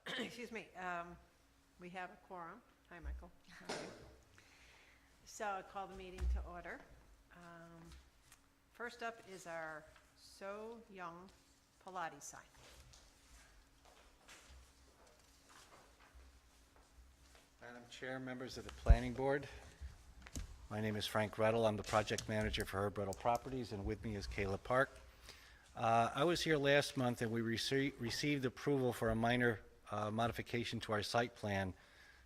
excuse me, we have a quorum. Hi, Michael. How are you? So I call the meeting to order. First up is our So Young Pilates sign. Madam Chair, members of the Planning Board, my name is Frank Rettel. I'm the project manager for Herb Rettel Properties, and with me is Kayla Park. I was here last month, and we received approval for a minor modification to our site plan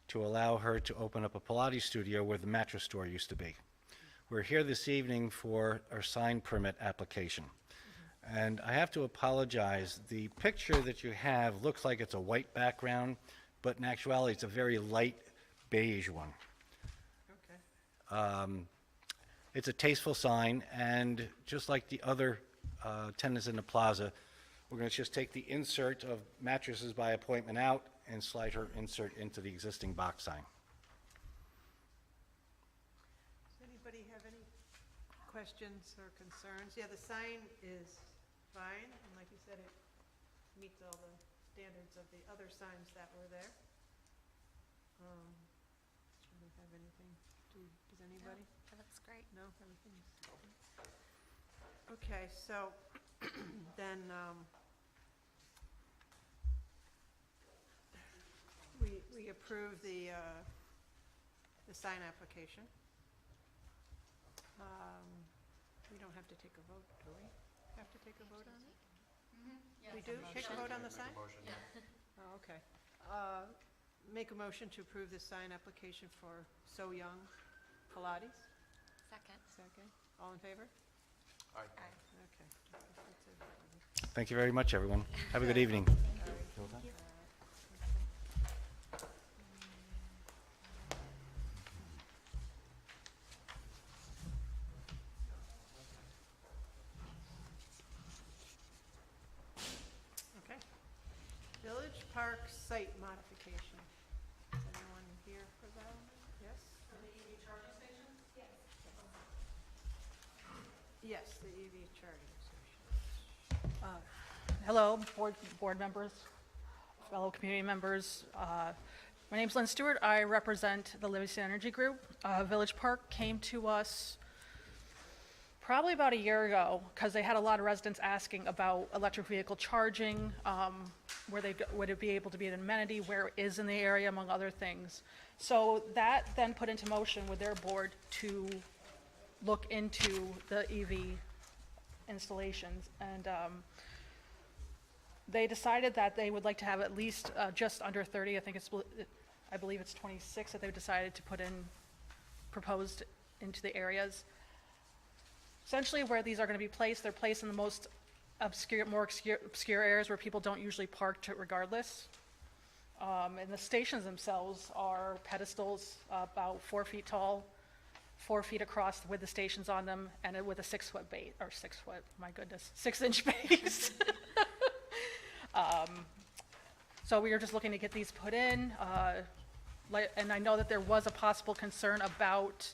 to allow her to open up a Pilates studio where the mattress store used to be. We're here this evening for our sign permit application. And I have to apologize, the picture that you have looks like it's a white background, but in actuality, it's a very light beige one. Okay. It's a tasteful sign, and just like the other tenants in the plaza, we're going to just take the insert of mattresses by appointment out and slide her insert into the existing box sign. Does anybody have any questions or concerns? Yeah, the sign is fine, and like you said, it meets all the standards of the other signs that were there. Do we have anything? Does anybody? That looks great. No, everything's... Okay, so then, we approve the sign application. We don't have to take a vote, do we? Have to take a vote on it? We do? Take a vote on the sign? Oh, okay. Make a motion to approve the sign application for So Young Pilates. Second. Second. All in favor? Aye. Okay. That's it. Thank you very much, everyone. Have a good evening. Okay. Village Park site modification. Is anyone here for that? Yes? For the EV charging station? Yes, the EV charging station. Hello, board members, fellow community members. My name's Lynn Stewart. I represent the Livingston Energy Group. Village Park came to us probably about a year ago because they had a lot of residents asking about electric vehicle charging, would it be able to be an amenity, where it is in the area, among other things. So that then put into motion with their board to look into the EV installations, and they decided that they would like to have at least just under 30. I believe it's 26 that they've decided to proposed into the areas. Essentially, where these are going to be placed, they're placed in the most more obscure areas where people don't usually park regardless. And the stations themselves are pedestals about 4 feet tall, 4 feet across with the stations on them, and with a 6 foot base, or 6 foot, my goodness, 6-inch base. So we are just looking to get these put in, and I know that there was a possible concern about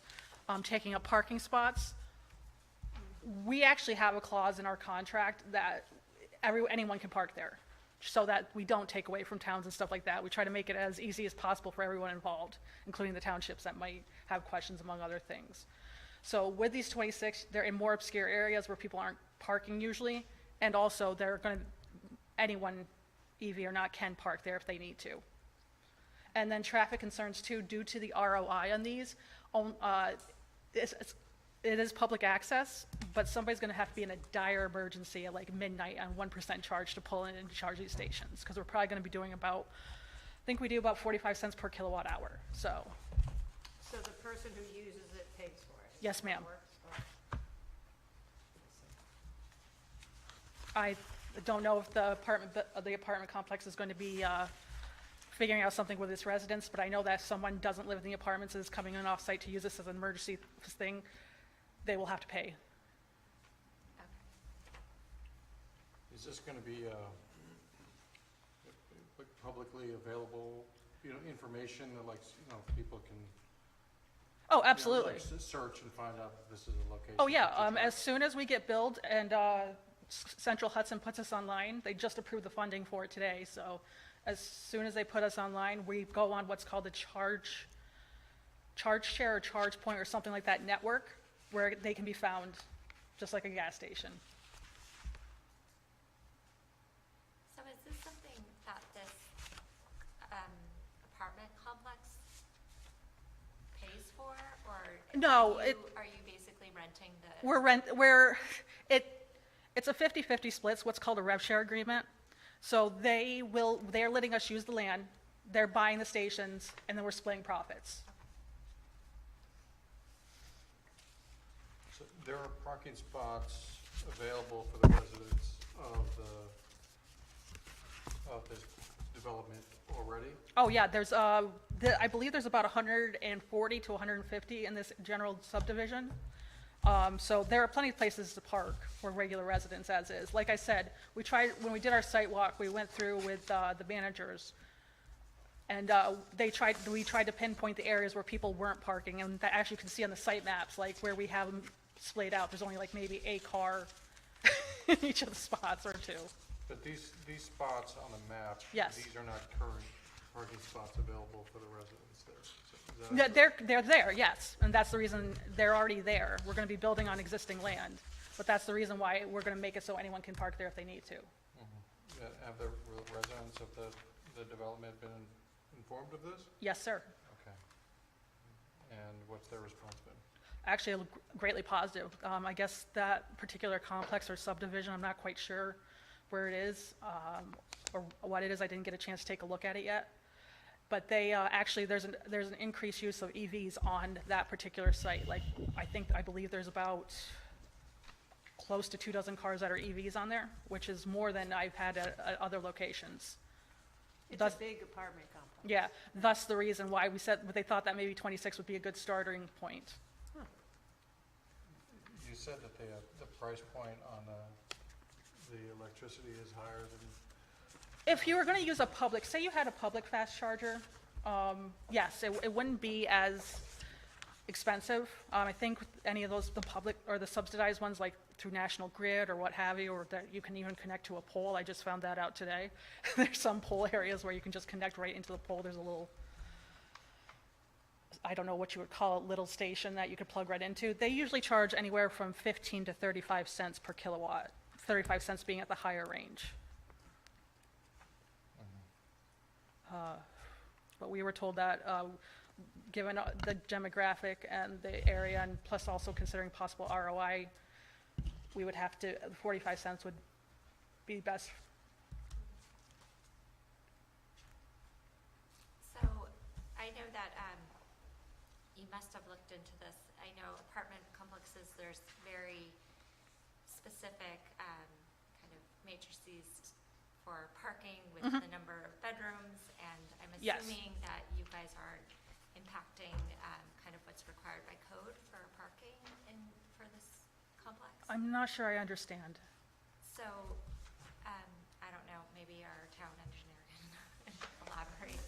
taking up parking spots. We actually have a clause in our contract that anyone can park there, so that we don't take away from towns and stuff like that. We try to make it as easy as possible for everyone involved, including the townships that might have questions, among other things. So with these 26, they're in more obscure areas where people aren't parking usually, and also anyone, EV or not, can park there if they need to. And then traffic concerns too, due to the ROI on these, it is public access, but somebody's going to have to be in a dire emergency at like midnight on 1% charge to pull in and charge these stations, because we're probably going to be doing I think we do about 45 cents per kilowatt hour. So So the person who uses it pays for it? Yes, Is that how it ma'am. works? I don't know if the apartment complex is going to be figuring out something with its residents, but I know that if someone doesn't live in the apartments and is coming in off-site to use this as an emergency thing, they will have to pay. Is this going to be publicly available, information that people can Oh, absolutely. search and find out if this is a location? Oh, yeah, that you as soon as we get billed and Central Hudson puts us online, they just approved the funding for it today, so As soon as they put us online, we go on what's called a charge share or charge point or something like that network, where they can be found, just like a gas station. So is this something that this apartment complex pays for, or? No, Are you basically renting the? It's a 50-50 split, it's what's called a rev share agreement. So they're letting us use the land, they're buying the stations, and then we're splitting profits. So there are parking spots available for the residents of this development already? Oh, yeah, I believe there's about 140 to 150 in this general subdivision. So there are plenty of places to park for regular residents as is. Like I said, when we did our site walk, we went through with the managers. And we tried to pinpoint the areas where people weren't parking. And that, as you can see on the site maps, like where we have them splayed out, there's only like maybe a car in each of the spots or two. But these spots on the map? Yes. These are not current parking spots available for the residents there? Is Yeah, that- they're there, yes, and that's the reason they're already there. We're gonna be building on existing land, but that's the reason why we're gonna make it so anyone can park there if they need to. Have the residents of the development been informed of this? Yes, sir. Okay. And what's their response been? Actually, greatly positive. I guess that particular complex or subdivision, I'm not quite sure where it is, or what it is. I didn't get a chance to take a look at it yet. But they, actually, there's an increased use of EVs on that particular site. Like, I believe there's about close to 24 cars that are EVs on there, which is more than I've had at other locations. It's Thus- a big apartment complex. Yeah, thus the reason why we said, they thought that maybe 26 would be a good starting point. You said that the price point on the electricity is higher than, If you were going to use a public, say you had a public fast charger, yes, it wouldn't be as expensive. I think any of those, the public or the subsidized ones, like through National Grid or what have you, or that you can even connect to a pole. I just found that out today. There's some pole areas where you can just connect right into the pole. There's a little, I don't know what you would call it, little station that you could plug right into. They usually charge anywhere from 15 to 35 cents per kilowatt, 35 cents being at the higher range. But we were told that, given the demographic and the area, and plus also considering possible ROI, we would have to, 45 cents would be best. So I know that you must have looked into this. I know apartment complexes, there's very specific kind of matrices for parking with the number of bedrooms, and I'm Yes. assuming that you guys aren't impacting kind of what's required by code for parking for this complex? I'm not sure I understand. So, I don't know, maybe our town engineer can elaborate.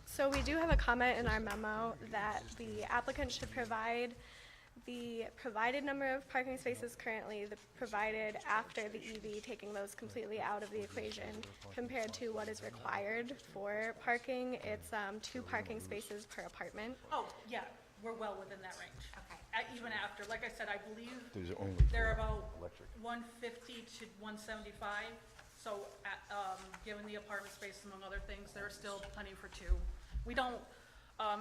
So we do have a comment in our memo that the applicant should provide the provided number of parking spaces currently, the provided after the EV, taking those completely out of the equation, compared to what is required for parking. It's 2 parking spaces per apartment. Oh, yeah, we're well within that range. Okay. Even after, like I said, I believe There's only they're four about electric. 150 to 175. So, given the apartment space among other things, there's still plenty for 2. We don't,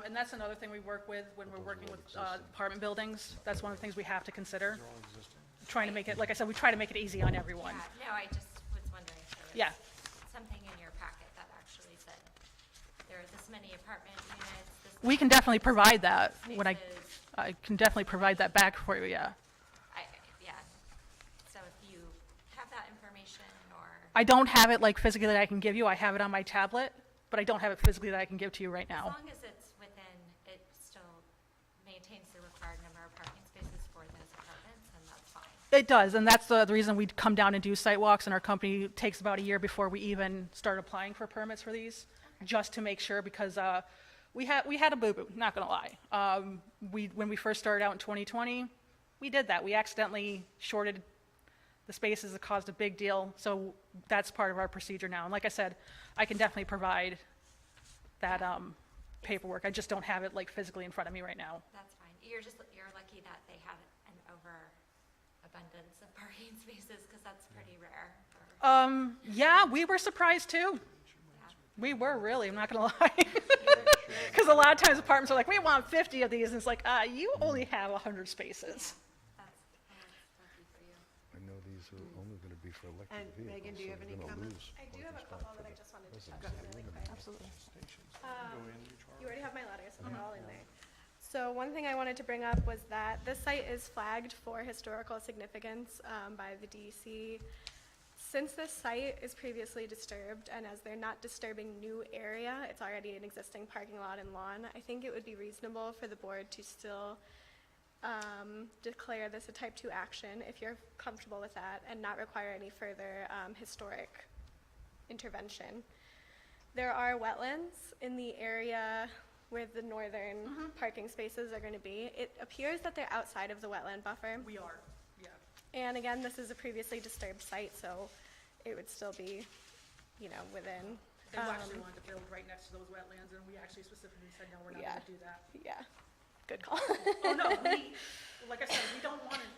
and that's another thing we work with when we're working with apartment buildings. That's one of the things we have to consider. they're all existing? Trying to make it, like I said, we try to make it easy on everyone. Yeah, no, I just was wondering if there was Yeah. something in your packet that actually said there are this many apartment units, this We can definitely provide that. When spaces. I can definitely provide that back for you, yeah. Yeah. So if you have that information or, I don't have it like physically that I can give you. I have it on my tablet, but I don't have it physically that I can give to you right as now. long as it's within, it still maintains the required number of parking spaces for those apartments, then that's fine. It does, and that's the reason we come down and do site walks, and our company takes about a year before we even start applying for permits for these, just to make sure, because we had a boo-boo, not gonna lie. When we first started out in 2020, we did that. We accidentally shorted The spaces have caused a big deal, so that's part of our procedure now. And like I said, I can definitely provide that paperwork. I just don't have it like physically in front of me right now. That's fine. You're lucky that they had an overabundance of parking spaces, because that's pretty rare. Yeah, we were surprised too. Yeah. We were really, I'm not gonna lie. Because a lot of times apartments are like, we want 50 of these, and it's like, you only have 100 spaces. That's lucky for you. I know these are only going to be for electric And vehicles. Megan, do you have so any they're gonna comments? lose I do parking have a spot couple for that I the just wanted to residents. touch on really quick. Absolutely. You already have my letters, so they're all in there. So one thing I wanted to bring up was that this site is flagged for historical significance by the DEC. Since this site is previously disturbed, and as they're not disturbing new area, it's already an existing parking lot and lawn, I think it would be reasonable for the board to still declare this a type 2 action, if you're comfortable with that, and not require any further historic intervention. There are wetlands in the area where the northern parking spaces are going to be. It appears that they're outside of the wetland buffer. We are, yeah. And again, this is a previously disturbed site, so it would still be, within. They actually wanted to build right next to those wetlands, and we actually specifically said, no, we're not gonna Yeah. do that. Yeah, good call. Oh, no, like I said, we don't want to,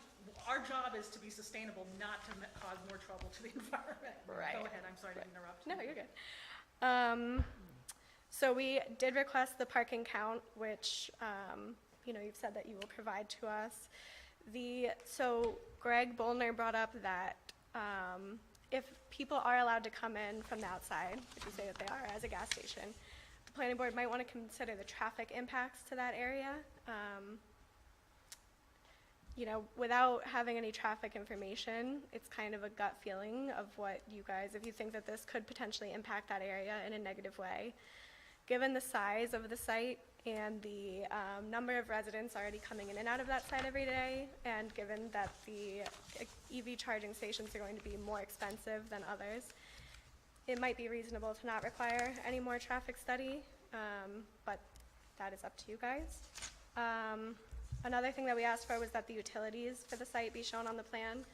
our job is to be sustainable, not to cause more trouble to the environment. Right. Go ahead, I'm sorry to interrupt. No, you're good. So we did request the parking count, which, you've said that you will provide to us. So Greg Bolner brought up that if people are allowed to come in from the outside, if you say that they are as a gas station, the planning board might want to consider the traffic impacts to that area. Without having any traffic information, it's kind of a gut feeling of what you guys, if you think that this could potentially impact that area in a negative way. Given the size of the site and the number of residents already coming in and out of that site every day, and given that the EV charging stations are going to be more expensive than others, it might be reasonable to not require any more traffic study, but that is up to you guys. Another thing that we asked for was that the utilities for the site be shown on the plan,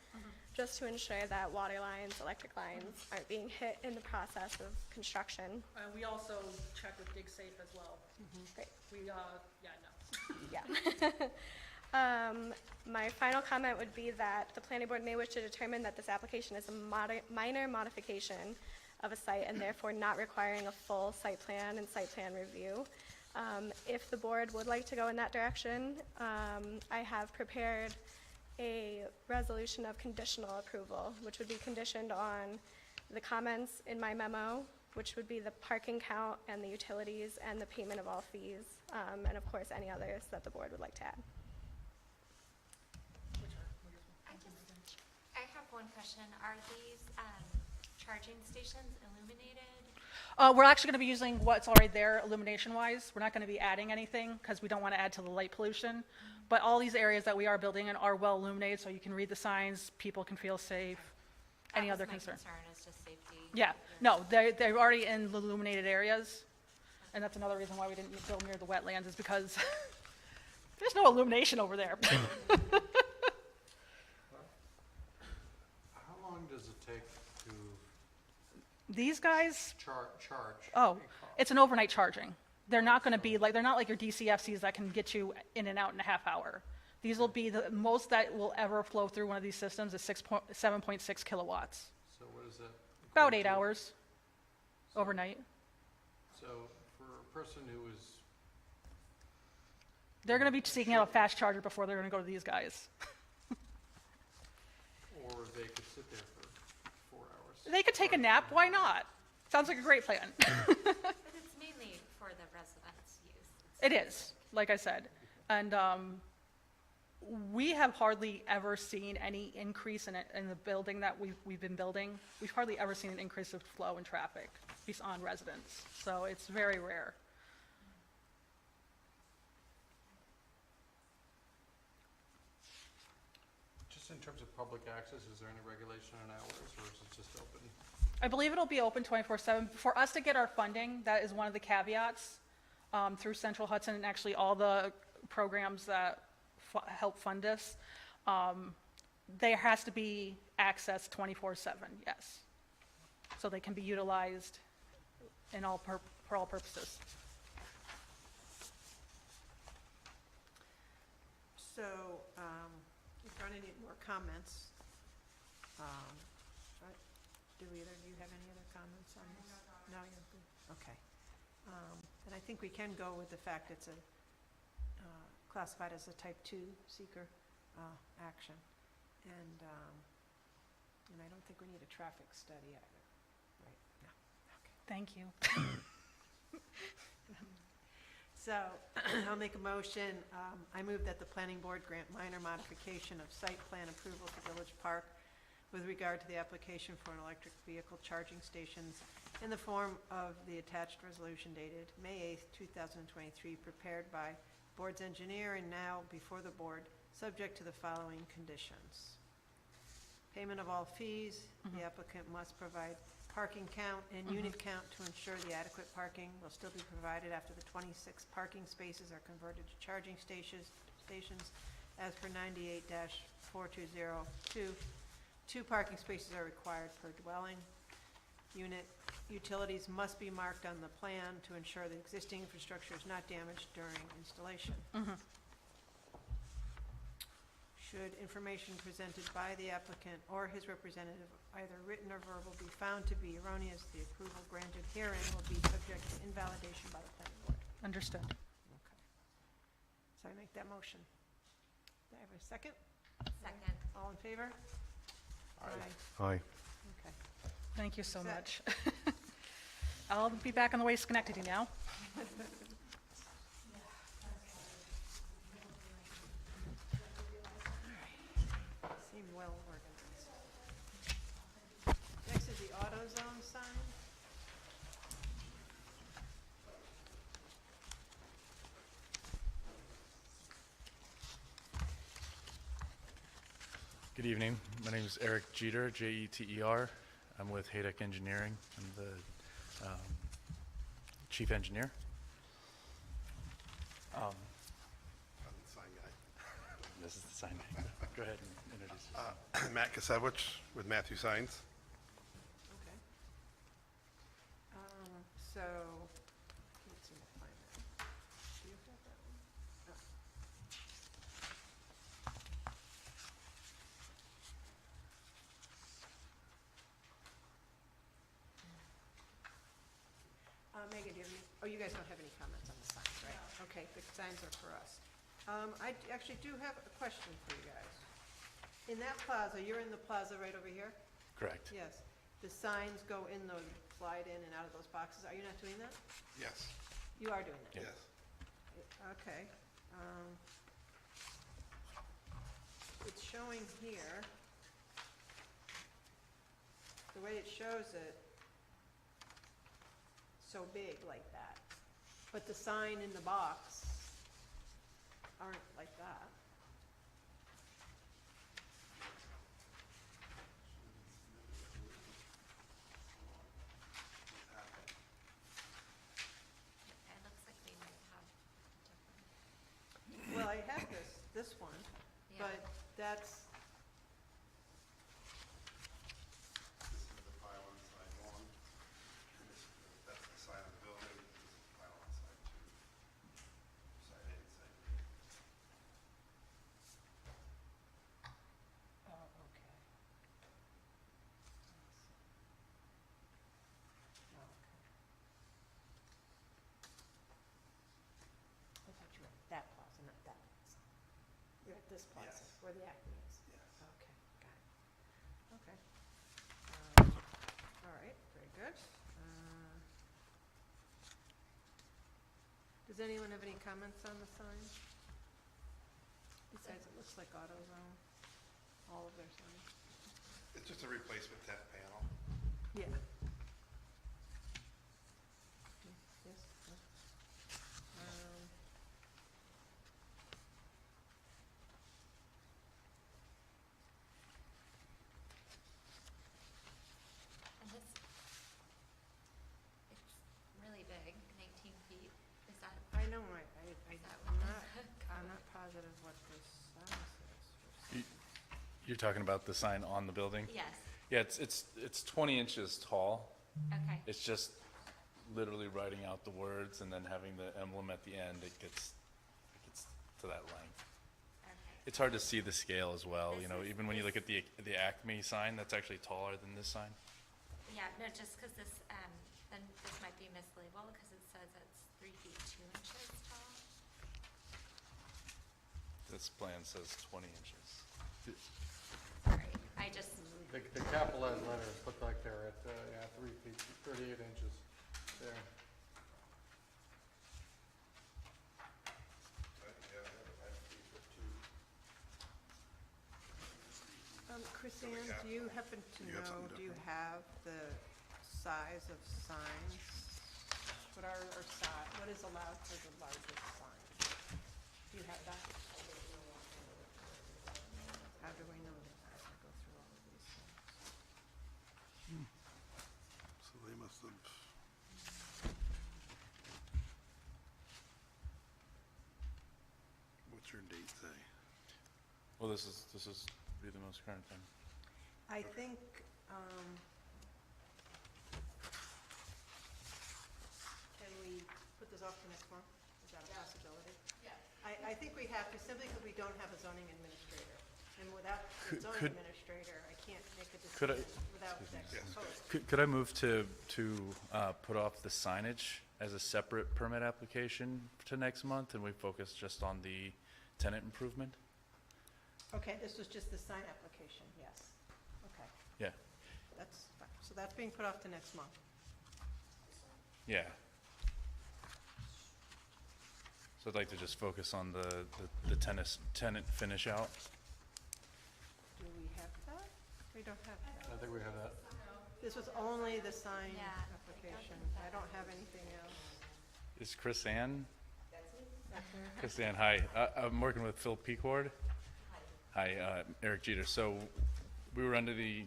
just to ensure that water lines, electric lines aren't being hit in the process of construction. We also checked with DigSafe as well. Great. We, yeah, no. Yeah. My final comment would be that the planning board may wish to determine that this application is a minor modification of a site and therefore not requiring a full site plan and site plan review. If the board would like to go in that direction, I have prepared a resolution of conditional approval, which would be conditioned on the comments in my memo, which would be the parking count and the utilities and the payment of all fees, and of course, any others that the board would like to add. I have one question. Are these charging stations illuminated? We're actually gonna be using what's already there illumination-wise. We're not gonna be adding anything, because we don't want to add to the light pollution. But all these areas that we are building in are well illuminated, so you can read the signs, people can feel safe. Any other concern? My concern is just safety. Yeah, no, they're already in the illuminated areas, and that's another reason why we didn't build near the wetlands, is because there's no illumination over there. How long does it take to These guys, charge? oh, it's an overnight charging. They're not gonna be like, they're not like your DCFCs that can get you in and out in a half hour. These will be the most that will ever flow through one of these systems is 7.6 kilowatts. So what is that? About equate 8 to? hours overnight. So for a person who is, They're gonna be seeking out a fast charger before they're gonna go to these guys. or they could sit there for 4 hours. They could take a nap, why not? Sounds like a great plan. But it's mainly for the residents' use. It is, like I said. And we have hardly ever seen any increase in the building that we've been building. We've hardly ever seen an increase of flow in traffic on residents. So it's very rare. Just in terms of public access, is there any regulation on hours, or is it just open? I believe it'll be open 24/7. For us to get our funding, that is one of the caveats through Central Hudson and actually all the programs that help fund us. There has to be access 24/7, yes. So they can be utilized for all purposes. So, if there aren't any more comments, do either of you have any other comments on this? No, you're good, okay. And I think we can go with the fact it's classified as a type 2 seeker action. And I don't think we need a traffic study either, right? No, okay. Thank you. So, I'll make a motion, I move that the planning board grant minor modification of site plan approval to Village Park with regard to the application for an electric vehicle charging stations in the form of the attached resolution dated May 8th, 2023, prepared by board's engineer and now before the board, subject to the following conditions. Payment of all fees, the applicant must provide parking count and unit count to ensure the adequate parking will still be provided after the 26 parking spaces are converted to charging stations as per 98-4202. 2 parking spaces are required per dwelling unit. Utilities must be marked on the plan to ensure the existing infrastructure is not damaged during installation. Should information presented by the applicant or his representative, either written or verbal, be found to be erroneous, the approval granted herein will be subject to invalidation by the planning board. Understood. Okay. So I make that motion. Do I have a second? Second. All in favor? Aye. Okay. Thank you so Set. much. I'll be back on the way to Schenectady now. Seem well organized. Next is the AutoZone sign. Good evening. My name is Eric Jeter, Jeter. I'm with Haydock Engineering. I'm the chief engineer. This is the sign guy. Go ahead and introduce yourself. Matt Kasevich with Matthew Signs. Okay. So, can't seem to find that. Do you have that one? Megan, do you have any, oh, you guys don't have any comments on the signs, right? Okay, the signs are for us. I actually do have a question for you guys. In that plaza, you're in the plaza right over here? Correct. Yes. The signs go in those, slide in and out of those boxes. Are you not doing that? Yes. You are doing that? Yeah. Yes. Okay. It's showing here, the way it shows it, so big like that. But the sign in the box aren't like that. It looks like we might have different. Well, I have this one, Yeah. but that's, This is the file on side 1. And that's the side of the building. This is the file on side 2. Side A and side B. oh, okay. I thought you were at that plaza, not that plaza. You're at this plaza, Yes. where the Acme is. Yes. Okay, got it. Okay. All right, very good. Does anyone have any comments on the sign? Besides, it looks like AutoZone, all of their signs. It's just a replacement tech panel. Yeah. Yes. No. And this, it's really big, 19 feet. Is that, I know, I'm Is that not, what the I'm not positive what this sign says. for You- You're talking about the sign on the building? Yes, Yeah, it's 20 inches tall. okay. It's just literally writing out the words and then having the emblem at the end. It gets to that length. Okay. It's hard to see the scale as well, you This know, is- even when you look at the Acme sign, that's actually taller than this sign. Yeah, no, just because this, then this might be mislabeled because it says it's 3 feet 2 inches tall. This plan says 20 inches. Sorry, I just, The capitalized letter is put like there at, yeah, 3 feet, 38 inches there. Chrisanne, do you happen to You have know, something do you have the size of signs? What are, or size, what is allowed for the largest sign? Do you have that? How do we know that? I have to go through all of these things. So they must have. What's your date say? Well, this is be the most current thing. I think, can we put this off to next month? Is that a possibility? Yeah. I think we have to, simply because we don't have a zoning administrator. And without the zoning Could- administrator, I can't make a Could I- decision without that Yes. proposal. Could I move to put off the signage as a separate permit application to next month, and we focus just on the tenant improvement? Okay, this was just the sign application, yes. Okay, Yeah, that's, fine. So that's being put off to next month. yeah. So I'd like to just focus on the tenant finish out. Do we have that? We don't have that. I think we have that. This was only the sign Yeah, I don't application. think I don't have anything else. Is Chris Ann? That's her. Chris Ann, hi. I'm working with Phil Peacord. Hi, Eric Jeter. So we were under the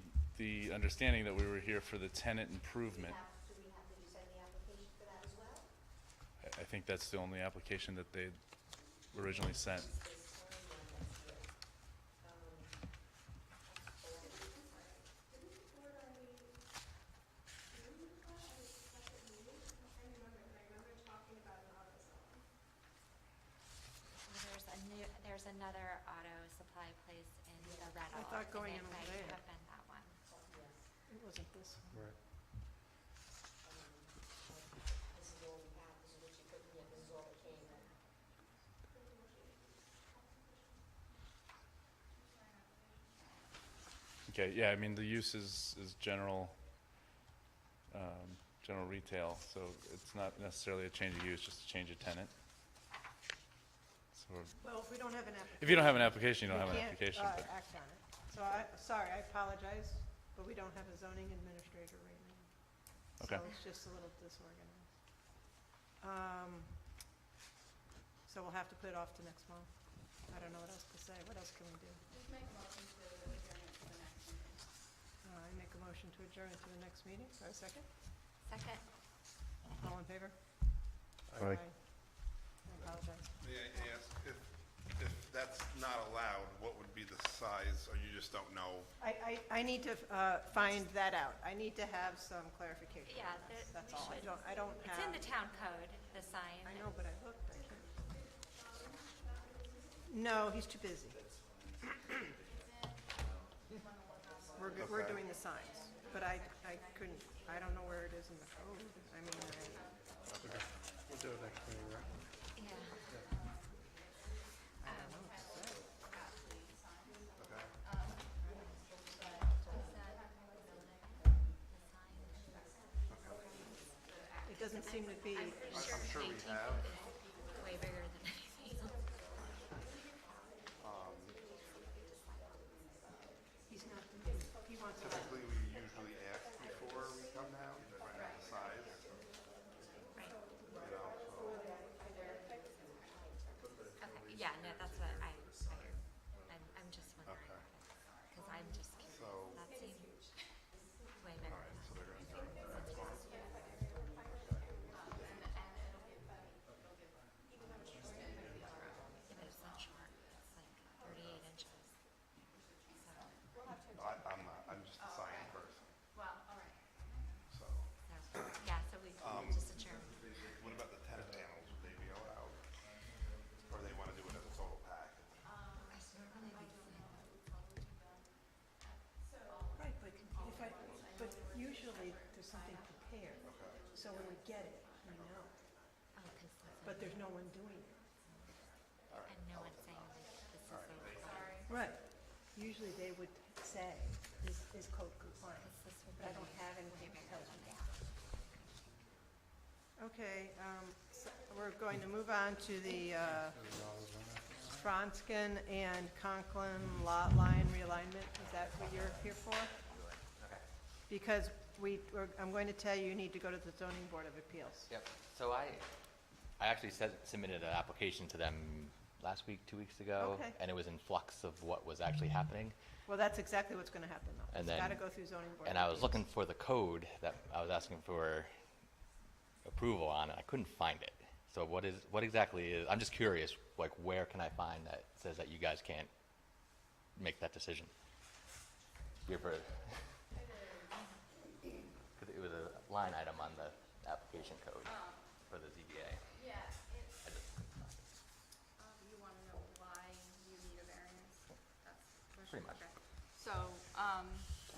understanding that we were here for the tenant improvement. Do we have to send the application for that as well? I think that's the only application that they originally sent. there's another auto supply place in the Red thought going and in it over might there. have been that one. It wasn't this one. Right. This is all we have, this is what you put in, this is all that came in. Okay, yeah, I mean, the use is general, general retail, so it's not necessarily a change of use, just a change of tenant. So Well, if we don't have an application. if you don't have an application, you don't have an we can't, application. but- act on it. So sorry, I apologize, but we don't have a zoning administrator right now. Okay. So it's just a little disorganized. So we'll have to put it off to next month. I don't know what else to say. What else can we do? Just make a motion to adjourn it to the next meeting. I make a motion to adjourn it to the next meeting. Do I have a second? Second, All in favor? Aye. I apologize. May I ask, if that's not allowed, what would be the size, or you just don't know? I need to find that out. I need to have some clarification Yeah, on this. there- That's we all. should. I don't it's have. in the town code, the sign. I know, but I looked, I can't. No, he's too busy. We're doing the signs, but I couldn't, I don't know where it is in the code. I mean, Okay. We'll do it next meeting, right? Yeah. I don't know what to say. It doesn't seem to be, I'm sure we have. Way bigger than anything else. he's not, he wants to. Typically, we usually ask before we come down, to find out the size, Right. you know, so. Okay, yeah, no, that's what I'm just wondering, Okay. because I'm just curious. So- That seems way bigger. All right, so they're gonna start next month. Yeah, but it's not short, it's like 38 inches. So, something prepared. So when we get it, we know. Oh, 'cause this But there's no one doing it. and no one's saying like this is a. Right. Usually they would say, is code compliant. But I don't have anything that tells me that. Okay, so we're going to move on to the Fronskin and Conklin lot line realignment. Is that what you're here for? Because I'm going to tell you, you need to go to the zoning board of appeals. Yep. So I actually submitted an application to them last week, 2 weeks ago. Okay. And it was in flux of what was actually happening. Well, that's exactly what's going to happen, though. And It's then- got to go through zoning board. And of I was appeals. looking for the code that I was asking for approval on, and I couldn't find it. So what exactly is, I'm just curious, like, where can I find that says that you guys can't make that decision? You ever, 'cause it was a line item on the application code for the ZBA. Yeah, it's, I just couldn't find it. you want to know why you need a variance? That's the question? Pretty much. Okay. So, I'm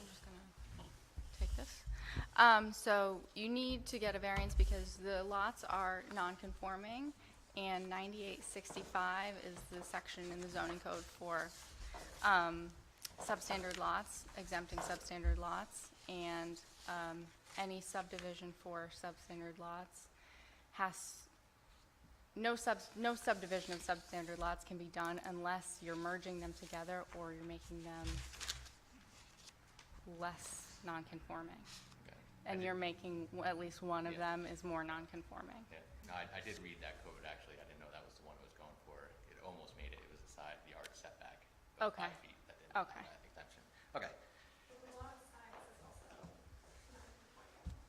just gonna take this. So you need to get a variance because the lots are non-conforming, and 9865 is the section in the zoning code for, substandard lots, exempting substandard lots, and, any subdivision for substandard lots has, no subdivision of substandard lots can be done unless you're merging them together or you're making them less non-conforming. Okay. And you're making, at least one of Yeah. them is more non-conforming. Yeah, no, I did read that code, actually. I didn't know that was the one it was going for. It almost made it. It was a side yard setback. of Okay. 5 feet. That didn't have Okay. that exemption. Okay.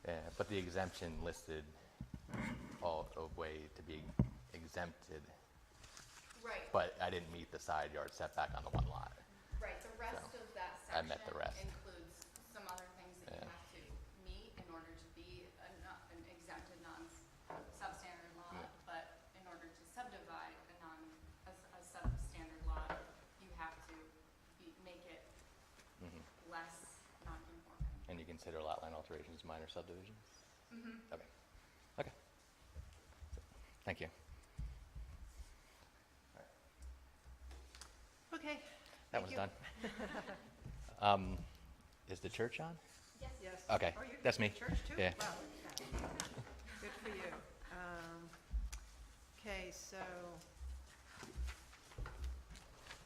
Yeah, but the exemption listed all a way to be exempted, Right, but I didn't meet the side yard setback on the one lot. right. The rest So, of that I met the rest. includes some other things that you Yeah. have to meet in order to be an exempted non-substandard lot. Yeah. But in order to subdivide a substandard lot, you have to make it Mhm. less non-conforming. And you consider lot line alterations minor subdivisions? Mm-hmm. Okay. Okay. Thank you. Okay. That thank was you. done. Is the church on? Yes. Okay, Oh, you're that's me. Church too? Yeah. Wow. Good for you. Okay, so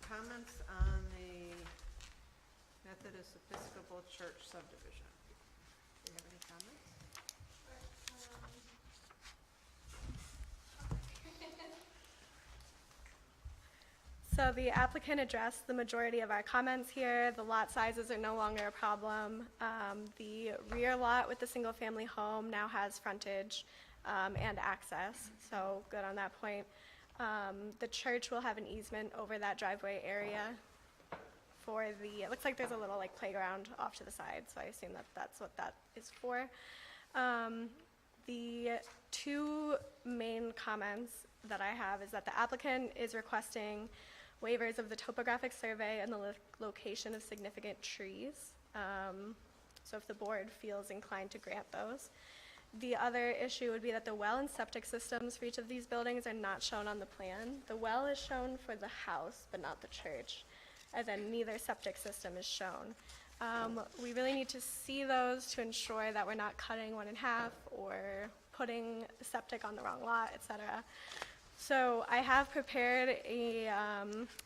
comments on the Methodist Episcopal Church subdivision. Do you have any comments? So the applicant addressed the majority of our comments here. The lot sizes are no longer a problem. The rear lot with the single-family home now has frontage and access, so good on that point. The church will have an easement over that driveway area for the, it looks like there's a little like playground off to the side, so I assume that that's what that is for. The two main comments that I have is that the applicant is requesting waivers of the topographic survey and the location of significant trees. So if the board feels inclined to grant those. The other issue would be that the well and septic systems for each of these buildings are not shown on the plan. The well is shown for the house, but not the church, and then neither septic system is shown. We really need to see those to ensure that we're not cutting one in half or putting septic on the wrong lot, et cetera. So I have prepared a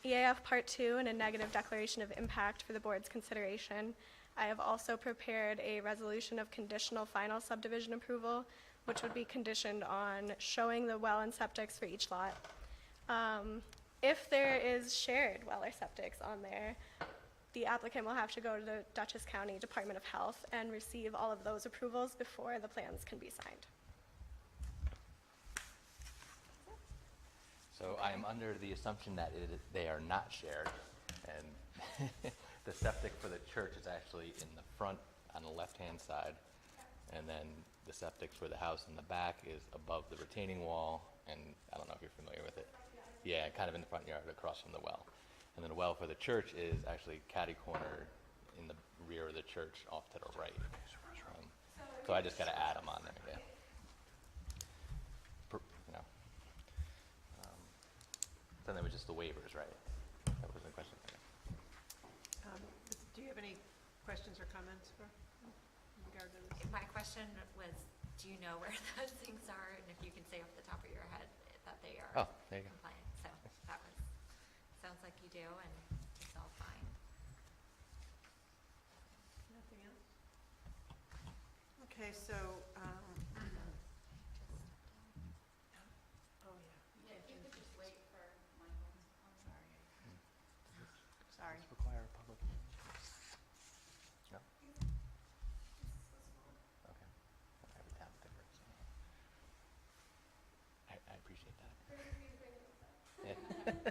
EAF Part 2 and a negative declaration of impact for the board's consideration. I have also prepared a resolution of conditional final subdivision approval, which would be conditioned on showing the well and septics for each lot. If there is shared well or septics on there, the applicant will have to go to the Dutchess County Department of Health and receive all of those approvals before the plans can be signed. So I am under the assumption that they are not shared, and the septic for the church is actually in the front on the left-hand side, and then the septic for the house in the back is above the retaining wall, and I don't know if you're familiar with it. Yeah, kind of in the front yard across from the well. And then the well for the church is actually catty corner in the rear of the church off to the right. So I just gotta add them on there, yeah. You know. Then there was just the waivers, right? That was the question. Do you have any questions or comments for in regard to this? My question was, do you know where those things are? And if you can say off the top of your head that they are Oh, there you go. compliant. So that was, sounds like you do, and it's all fine. Nothing else? Okay, so, oh, yeah. If you could just wait for Michael. Sorry. Require a public. No? Okay. Every town different, so. I appreciate that. Yeah.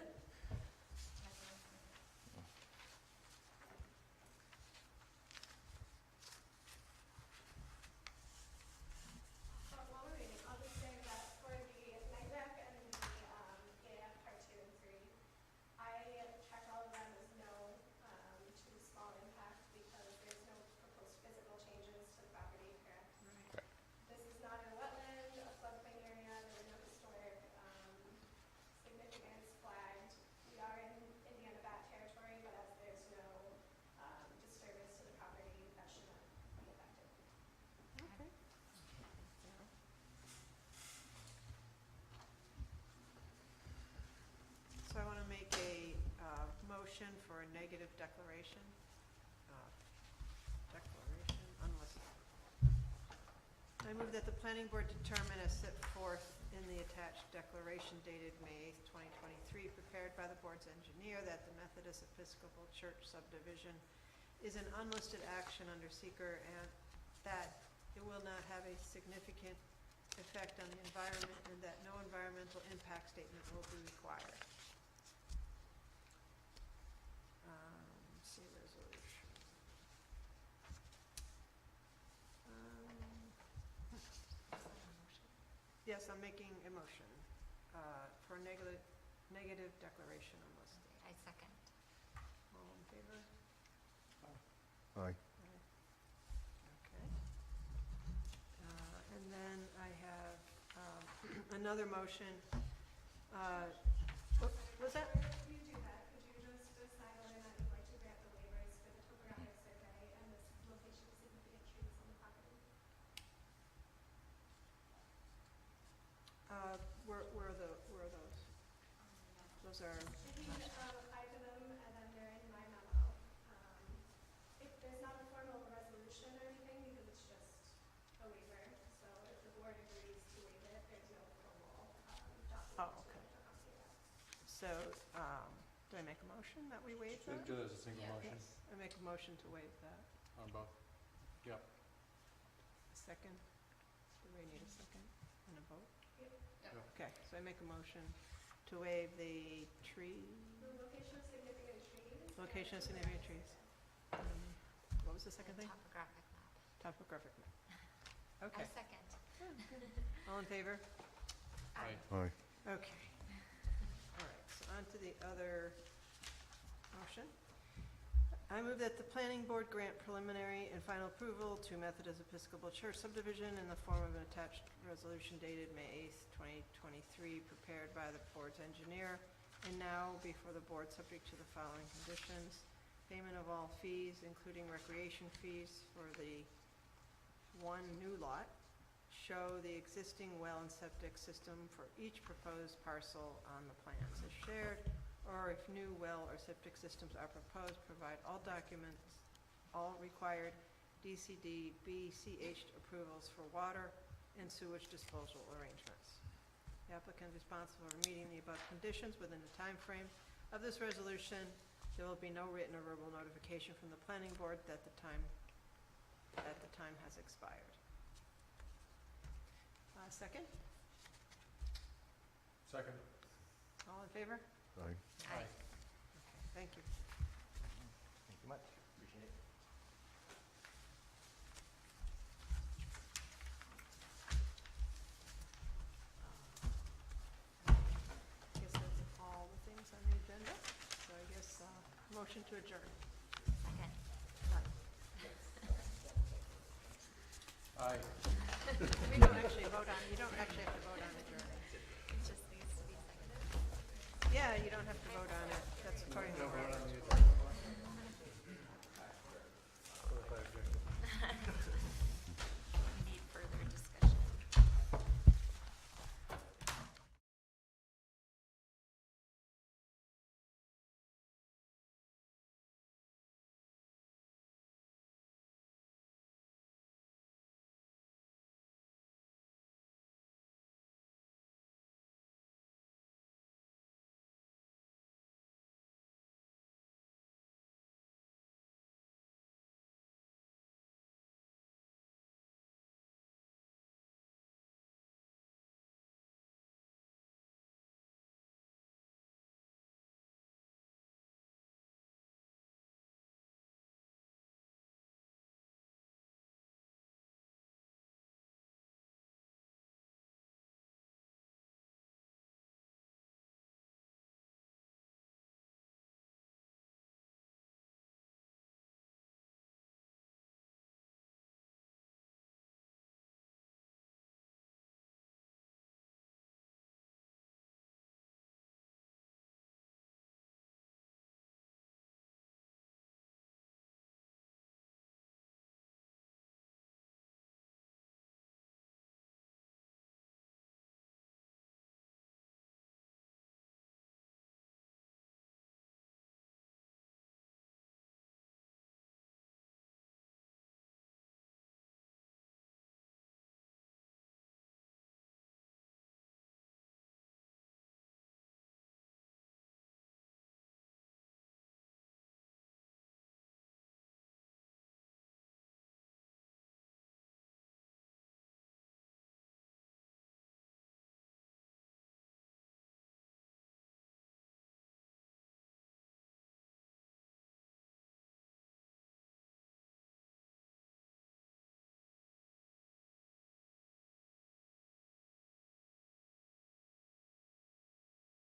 While we're waiting, I'll just say that for the night deck and the EAF part 2 and 3, I checked all of them as no to small impact because there's no proposed physical changes to the property, correct? Correct. This is not a wetland, a floodplain area, there are no historic significance flagged. We are in Indiana bat territory, but as there's no disturbance to the property, that should not be affected. Okay. So I want to make a motion for a negative declaration. Declaration unlisted. I move that the planning board determine as set forth in the attached declaration dated May 8th, 2023, prepared by the board's engineer, that the Methodist Episcopal Church subdivision is an unlisted action under seeker and that it will not have a significant effect on the environment and that no environmental impact statement will be required. See resolution. Yes, I'm making a motion for a negative declaration unlisted. I second. All in favor? Aye. Okay. And then I have another motion. What was that? Before you do that, could you just decide whether or not you'd like to grant the waivers for the topographic survey and this location of significant trees on the property? Where are those? Those are, If you apply to them and then they're in my memo. If there's not a formal resolution or anything, because it's just a waiver, so if the board agrees to waive it, there's no formal document Oh, to okay. accompany that. so, do I make a motion that we waive that? Do it as a single Yeah. motion I make a motion to waive that. on both. Yep. A second? Do we need a second and a vote? Yep. Okay, so I make a motion to waive the tree, The location of significant trees. location of significant trees. What was the second thing? Topographic map. Topographic map. I Okay, second. all in favor? Aye. Aye. Okay. All right, so on to the other motion. I move that the planning board grant preliminary and final approval to Methodist Episcopal Church subdivision in the form of an attached resolution dated May 8th, 2023, prepared by the board's engineer, and now before the board, subject to the following conditions. Payment of all fees, including recreation fees for the one new lot. Show the existing well and septic system for each proposed parcel on the plans as shared, or if new well or septic systems are proposed, provide all documents, all required DCD, BCH approvals for water and sewage disposal arrangements. The applicant is responsible for meeting the above conditions within the time frame of this resolution. There will be no written or verbal notification from the planning board that the time has expired. Second? Second. All in favor? Aye. Aye. Thank you. Thank you much. Appreciate it. Guess that's all the things on the agenda. So I guess, motion to adjourn. Second. Aye. We don't actually vote on, you don't actually have to vote on adjourning. It just needs to be seconded. Yeah, you don't have to vote on it. That's according to No the vote rules. on the agenda.